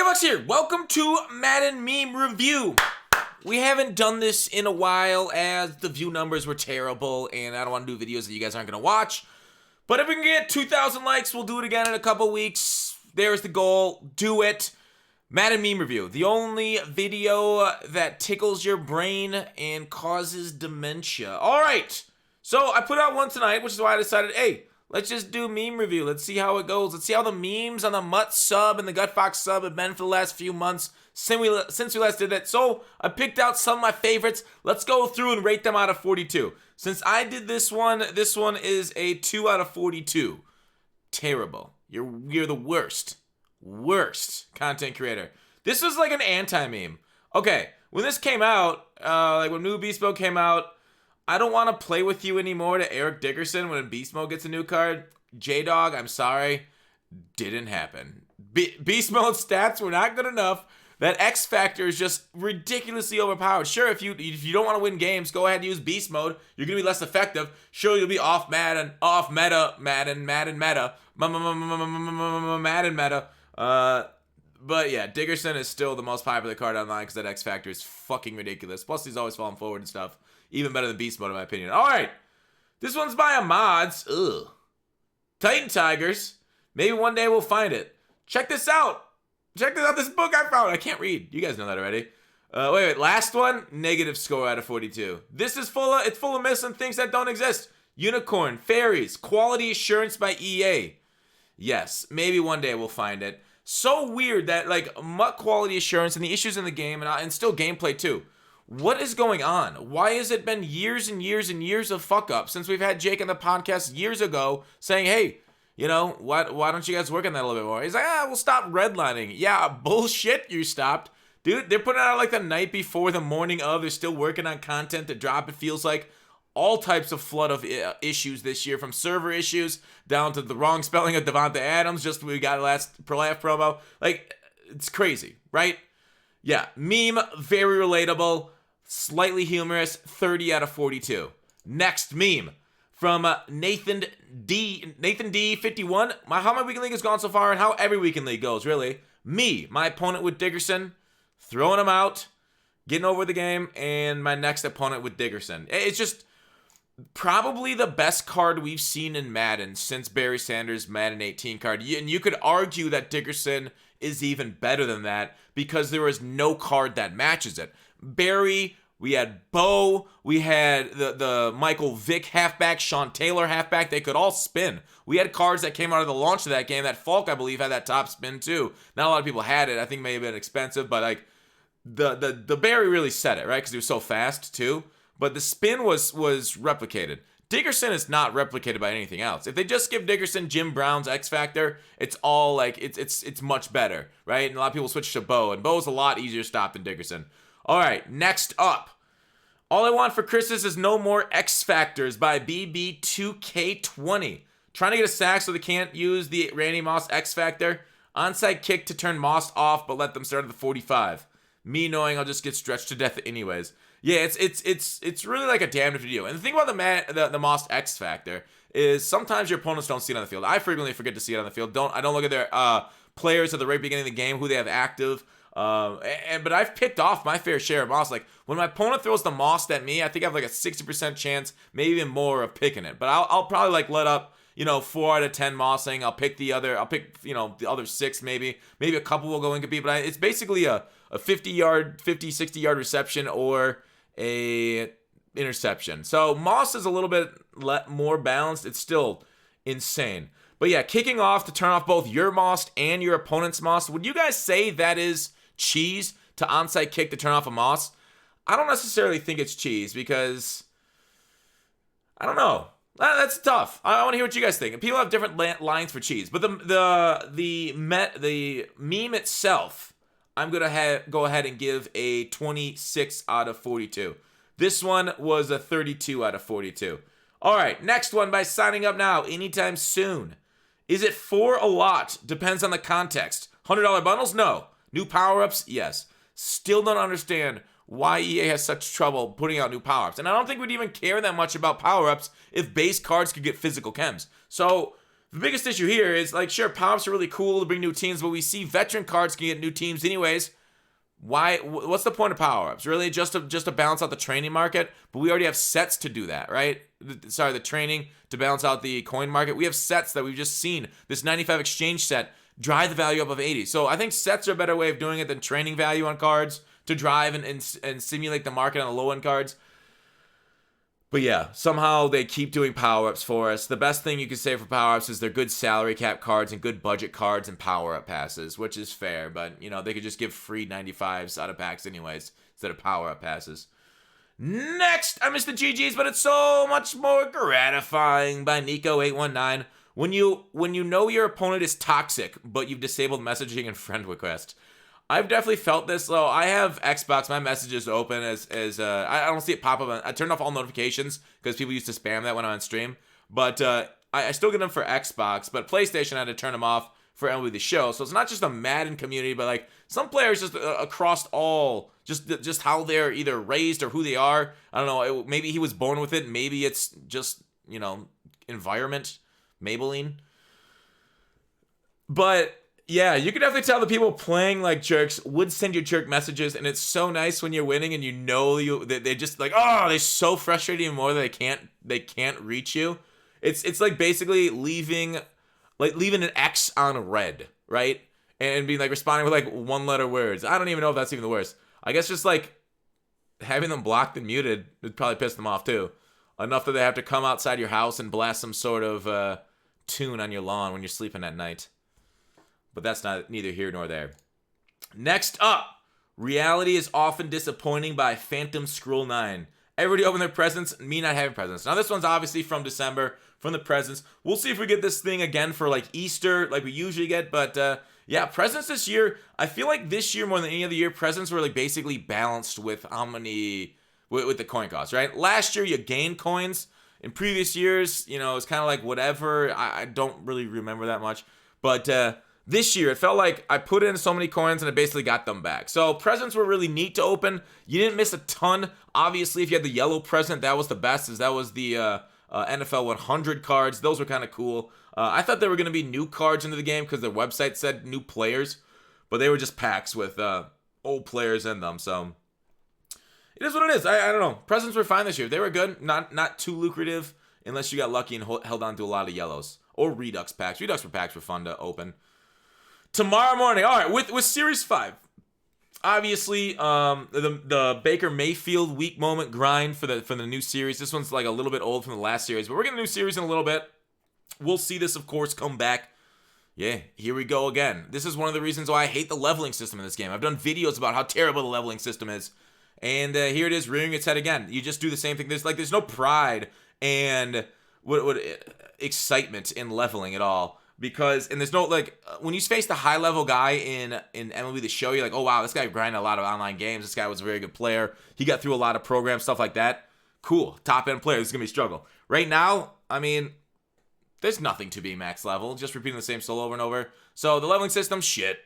Bucks here. Welcome to Madden Meme Review. We haven't done this in a while as the view numbers were terrible and I don't want to do videos that you guys aren't going to watch. But if we can get 2,000 likes, we'll do it again in a couple weeks. There's the goal. Do it. Madden Meme Review. The only video that tickles your brain and causes dementia. All right. So I put out one tonight, which is why I decided, hey, let's just do meme review. Let's see how it goes. Let's see how the memes on the Mutt sub and the Gut Fox sub have been for the last few months since we last did that. So I picked out some of my favorites. Let's go through and rate them out of 42. Since I did this one is a 2 out of 42. Terrible. You're the worst content creator. This was like an anti-meme. Okay, when this came out, like when New Beast Mode came out, I don't want to play with you anymore to Eric Dickerson when Beast Mode gets a new card. J-Dog, I'm sorry. Didn't happen. Beast Mode stats were not good enough. That X Factor is just ridiculously overpowered. Sure, if you don't want to win games, go ahead and use Beast Mode. You're going to be less effective. Sure, you'll be off meta. But yeah, Dickerson is still the most popular card online because that X Factor is fucking ridiculous. Plus, he's always falling forward and stuff. Even better than Beast Mode, in my opinion. All right. This one's by a mods. Ugh. Titan Tigers. Maybe one day we'll find it. Check this out. Check this out. This book I found. I can't read. You guys know that already. Wait. Last one. Negative score out of 42. This is full of myths and things that don't exist. Unicorn. Fairies. Quality assurance by EA. Yes. Maybe one day we'll find it. So weird that, like, Mutt quality assurance and the issues in the game and still gameplay too. What is going on? Why has it been years and years and years of fuck up since we've had Jake on the podcast years ago saying, hey, you know, why don't you guys work on that a little bit more? He's like, we'll stop redlining. Yeah, bullshit, you stopped. Dude, they're putting it out like the night before, the morning of. They're still working on content to drop, it feels like. All types of flood of issues this year, from server issues down to the wrong spelling of Devonta Adams, just we got last promo. Like, it's crazy, right? Yeah, meme, very relatable, slightly humorous, 30 out of 42. Next meme from Nathan D 51. How my weekend league has gone so far and how every weekend league goes, really. Me, my opponent with Dickerson, throwing him out, getting over the game, and my next opponent with Dickerson. It's just probably the best card we've seen in Madden since Barry Sanders' Madden 18 card. And you could argue that Dickerson is even better than that because there is no card that matches it. Barry, we had Bo, we had the Michael Vick halfback, Sean Taylor halfback. They could all spin. We had cards that came out of the launch of that game. That Falk, I believe, had that top spin too. Not a lot of people had it. I think it may have been expensive, but like the Barry really set it, right? Because he was so fast too. But the spin was replicated. Dickerson is not replicated by anything else. If they just give Dickerson Jim Brown's X Factor, it's all like it's much better, right? And a lot of people switch to Bo, and Bo's a lot easier to stop than Dickerson. All right, next up. All I want for Christmas is no more X Factors by BB2K20. Trying to get a sack so they can't use the Randy Moss X Factor. Onside kick to turn Moss off, but let them start at the 45. Me knowing I'll just get stretched to death anyways. Yeah, it's really like a damned if you do. And the thing about the Moss X Factor is sometimes your opponents don't see it on the field. I frequently forget to see it on the field. I don't look at their players at the very beginning of the game, who they have active. But I've picked off my fair share of Moss. Like when my opponent throws the Moss at me, I think I have like a 60% chance, maybe even more, of picking it. But I'll probably like let up 4 out of 10 Mossing. I'll pick the other 6 maybe. Maybe a couple will go incomplete. But it's basically a 50, 60 yard reception or a interception. So Moss is a little bit more balanced. It's still insane. But yeah, kicking off to turn off both your Moss and your opponent's Moss. Would you guys say that is cheese to onside kick to turn off a Moss? I don't necessarily think it's cheese because I don't know. That's tough. I want to hear what you guys think. And people have different lines for cheese. But the meme itself, I'm going to go ahead and give a 26 out of 42. This one was a 32 out of 42. All right, next one by signing up now anytime soon. Is it for a lot? Depends on the context. $100 bundles? No. New power-ups? Yes. Still don't understand why EA has such trouble putting out new power-ups. And I don't think we'd even care that much about power-ups if base cards could get physical chems. So The biggest issue here is, like, sure, power-ups are really cool to bring new teams, but we see veteran cards can get new teams anyways. Why? What's the point of power-ups? Really, just to balance out the training market? But we already have sets to do that, right? The training to balance out the coin market. We have sets that we've just seen. This 95 exchange set drive the value up of 80. So I think sets are a better way of doing it than training value on cards to drive and simulate the market on the low-end cards. But yeah, somehow they keep doing power-ups for us. The best thing you can say for power-ups is they're good salary cap cards and good budget cards and power-up passes, which is fair. But, you know, they could just give free 95s out of packs anyways instead of power-up passes. Next, I missed the GGs, but it's so much more gratifying by Nico819. When you know your opponent is toxic, but you've disabled messaging and friend request. I've definitely felt this, though. I have Xbox, my messages open as I don't see it pop up. I turned off all notifications because people used to spam that when I'm on stream. But I still get them for Xbox, but PlayStation I had to turn them off for MLB The Show. So it's not just a Madden community, but like some players just across all, just how they're either raised or who they are. I don't know, maybe he was born with it. Maybe it's just, you know, environment, Maybelline. But yeah, you can definitely tell the people playing like jerks would send you jerk messages, and it's so nice when you're winning and you know they just like, oh, they're so frustrated even more that they can't reach you. It's like basically leaving an X on red, right? And being like responding with like one letter words. I don't even know if that's even the worst. I guess just like having them blocked and muted would probably piss them off too. Enough that they have to come outside your house and blast some sort of tune on your lawn when you're sleeping at night. But that's neither here nor there. Next up, reality is often disappointing by Phantom Scroll 9. Everybody open their presents, me not having presents. Now this one's obviously from December, from the presents. We'll see if we get this thing again for like Easter, like we usually get. But yeah, presents this year, I feel like this year more than any other year, presents were like basically balanced with how many, with the coin cost, right? Last year you gained coins. In previous years, you know, it's kind of like whatever. I don't really remember that much. But this year, it felt like I put in so many coins and I basically got them back. So presents were really neat to open. You didn't miss a ton. Obviously, if you had the yellow present, that was the best, as that was the NFL 100 cards. Those were kind of cool. I thought there were going to be new cards into the game because their website said new players, but they were just packs with old players in them. So it is what it is. I don't know. Presents were fine this year. They were good. Not too lucrative unless you got lucky and held on to a lot of yellows. Or Redux packs. Redux for packs were fun to open. Tomorrow morning, all right, with Series 5, obviously the Baker Mayfield week moment grind for the new series. This one's like a little bit old from the last series, but we're getting a new series in a little bit. We'll see this, of course, come back. Yeah, here we go again. This is one of the reasons why I hate the leveling system in this game. I've done videos about how terrible the leveling system is, and here it is rearing its head again. You just do the same thing. There's no pride and what excitement in leveling at all. Because, and there's no, like, when you face the high-level guy in MLB The Show, you're like, oh, wow, this guy grinded a lot of online games. This guy was a very good player. He got through a lot of programs, stuff like that. Cool. Top-end player. This is going to be a struggle. Right now, I mean, there's nothing to be max level. Just repeating the same solo over and over. So, the leveling system, shit.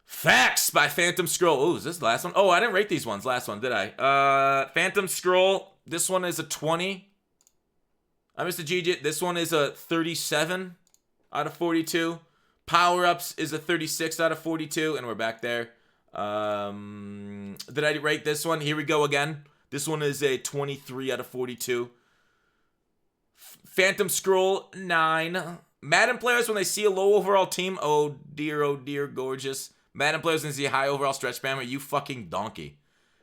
Facts by Phantom Scroll. Oh, is this the last one? Oh, I didn't rate these ones. Last one, did I? Phantom Scroll. This one is a 20. I missed a GG. This one is a 37 out of 42. Power-ups is a 36 out of 42, and we're back there. Did I rate this one? Here we go again. This one is a 23 out of 42. Phantom Scroll, 9. Madden players, when they see a low overall team, oh dear, gorgeous. Madden players, when they see a high overall stretch spammer, you fucking donkey.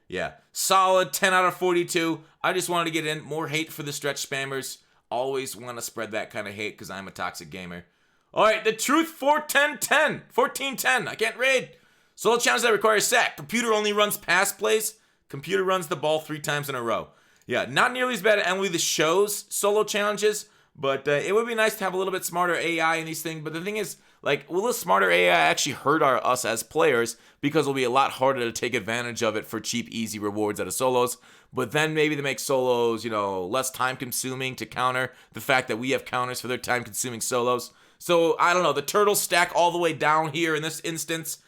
Yeah, solid 10 out of 42. I just wanted to get in more hate for the stretch spammers. Always want to spread that kind of hate because I'm a toxic gamer. All right, the Truth 1410. I can't read. Solo challenge that requires sack. Computer only runs pass plays. Computer runs the ball 3 times in a row. Yeah, not nearly as bad as Emily the Show's solo challenges, but it would be nice to have a little bit smarter AI in these things. But the thing is, like, will the smarter AI actually hurt us as players? Because it'll be a lot harder to take advantage of it for cheap, easy rewards out of solos. But then maybe they make solos, you know, less time-consuming to counter the fact that we have counters for their time-consuming solos. So, I don't know. The turtles stack all the way down here in this instance.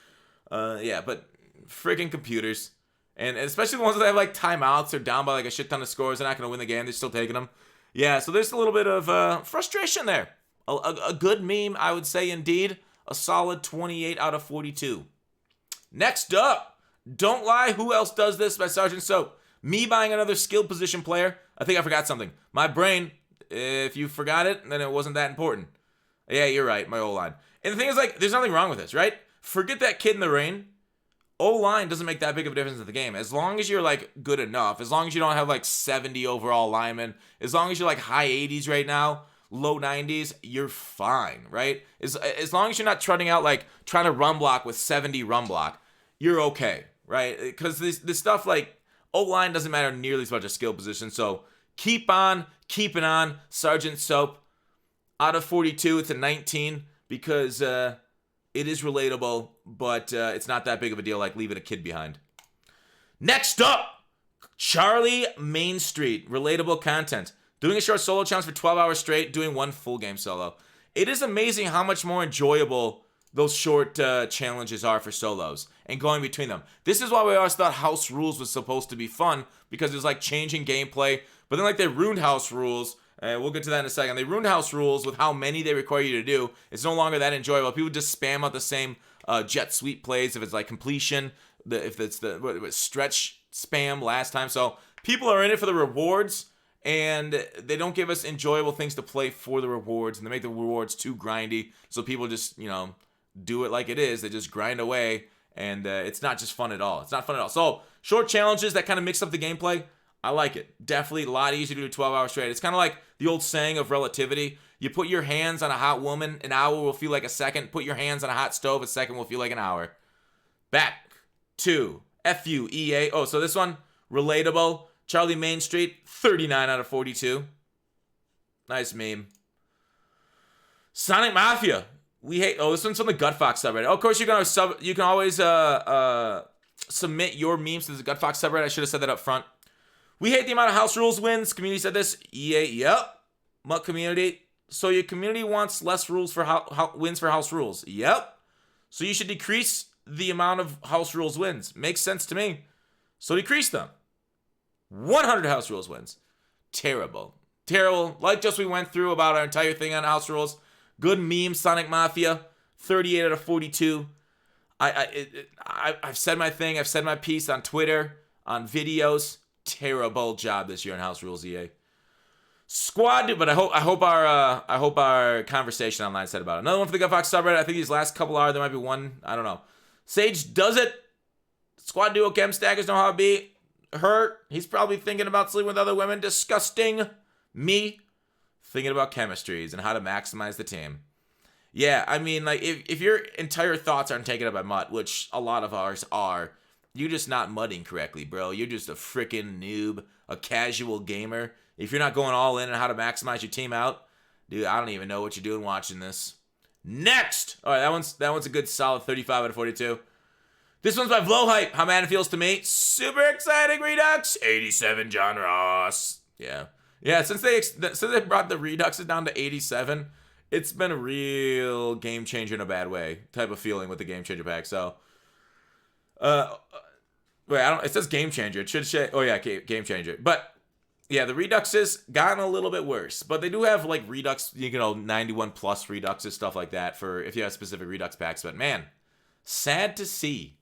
Yeah, but freaking computers. And especially the ones that have, like, timeouts. They're down by, like, a shit ton of scores. They're not going to win the game. They're still taking them. Yeah, so there's a little bit of frustration there. A good meme, I would say, indeed. A solid 28 out of 42. Next up, Don't Lie, Who Else Does This by Sergeant Soap. Me buying another skill position player. I think I forgot something. My brain, if you forgot it, then it wasn't that important. Yeah, you're right, my O-line. And the thing is, like, there's nothing wrong with this, right? Forget that kid in the rain. O-line doesn't make that big of a difference in the game. As long as you're, like, good enough, as long as you don't have, like, 70 overall linemen, as long as you're, like, high 80s right now, low 90s, you're fine, right? As long as you're not trotting out, like, trying to run block with 70 run block, you're okay, right? Because this stuff, like, O-line doesn't matter nearly as much as skill position, so keep on keeping on, Sergeant Soap. Out of 42, it's a 19 because it is relatable, but it's not that big of a deal like leaving a kid behind. Next up, Charlie Main Street. Relatable content. Doing a short solo challenge for 12 hours straight, doing one full game solo. It is amazing how much more enjoyable those short challenges are for solos and going between them. This is why we always thought House Rules was supposed to be fun, because it was like changing gameplay, but then like they ruined House Rules. We'll get to that in a second. They ruined House Rules with how many they require you to do. It's no longer that enjoyable. People just spam out the same jet sweep plays if it's like completion, if it's the stretch spam last time. So people are in it for the rewards, and they don't give us enjoyable things to play for the rewards, and they make the rewards too grindy. So people just, do it like it is. They just grind away, and it's not just fun at all. It's not fun at all. So short challenges that kind of mix up the gameplay, I like it. Definitely a lot easier to do 12 hours straight. It's kind of like the old saying of relativity. You put your hands on a hot woman, an hour will feel like a second. Put your hands on a hot stove, a second will feel like an hour. Back to FUEA. Oh, so this one, relatable. Charlie Main Street, 39 out of 42. Nice meme. Sonic Mafia. We hate. Oh, this one's from the Gutfox subreddit. Oh, of course, you can always submit your memes to the Gutfox subreddit. I should have said that up front. We hate the amount of House Rules wins. Community said this. EA, yep. Mutt community. So your community wants less rules for wins for House Rules. Yep. So you should decrease the amount of House Rules wins. Makes sense to me. So decrease them. 100 House Rules wins. Terrible. Terrible. Like just we went through about our entire thing on House Rules. Good meme, Sonic Mafia. 38 out of 42. I've said my thing. I've said my piece on Twitter, on videos. Terrible job this year in House Rules, EA. Squad, but I hope our conversation online said about it. Another one for the Gutfox subreddit. I think these last couple are. There might be one. I don't know. Sage does it. Squad duo Chem Stackers know how it be. Hurt. He's probably thinking about sleeping with other women. Disgusting. Me thinking about chemistries and how to maximize the team. Yeah, I mean, like if your entire thoughts aren't taken up by Mutt, which a lot of ours are, you're just not mudding correctly, bro. You're just a freaking noob, a casual gamer. If you're not going all in on how to maximize your team out, dude, I don't even know what you're doing watching this. Next! All right, that one's a good solid 35 out of 42. This one's by Vlowhype. How Madden feels to me. Super exciting Redux. 87 John Ross. Yeah. Yeah, since they brought the Reduxes down to 87, it's been a real game changer in a bad way type of feeling with the game changer pack. So, it says game changer. It should say, oh yeah, game changer. But yeah, the Reduxes gotten a little bit worse, but they do have like Redux, 91 plus Reduxes, stuff like that for if you have specific Redux packs. But man, sad to see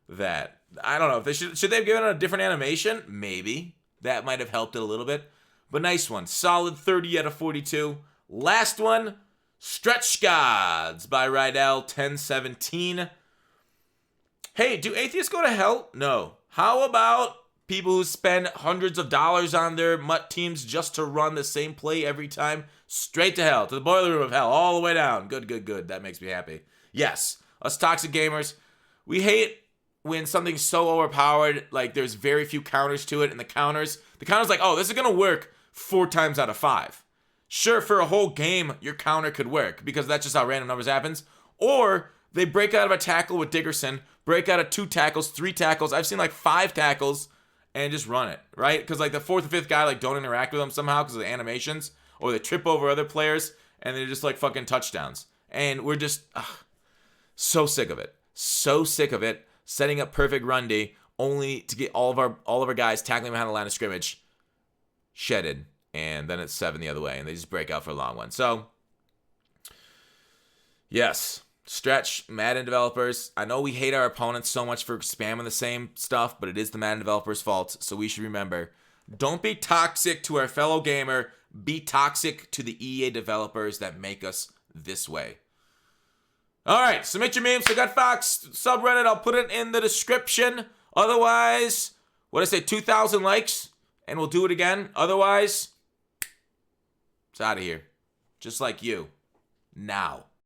that. I don't know if they should they have given it a different animation? Maybe that might have helped it a little bit. But nice one, solid 30 out of 42. Last one, Stretch Gods by Rydell 1017. Hey, do atheists go to hell? No. How about people who spend hundreds of dollars on their Mutt teams just to run the same play every time? Straight to hell, to the boiler room of hell, all the way down. Good, good, good. That makes me happy. Yes, us toxic gamers, we hate when something's so overpowered, like there's very few counters to it, and the counters like, oh, this is going to work 4 times out of 5. Sure, for a whole game, your counter could work, because that's just how random numbers happens. Or they break out of a tackle with Dickerson, break out of 2 tackles, 3 tackles. I've seen like 5 tackles and just run it, right? Because like the 4th and 5th guy like don't interact with them somehow because of the animations, or they trip over other players and they're just like fucking touchdowns. And we're just so sick of it. So sick of it. Setting up perfect run D only to get all of our guys tackling behind the line of scrimmage shedded, and then it's 7 the other way, and they just break out for a long one. So Yes. Stretch, Madden developers. I know we hate our opponents so much for spamming the same stuff, but it is the Madden developers' fault, so we should remember. Don't be toxic to our fellow gamer. Be toxic to the EA developers that make us this way. Alright, submit your memes to GutFox subreddit. I'll put it in the description. Otherwise, what did I say, 2,000 likes? And we'll do it again. Otherwise, it's out of here. Just like you. Now.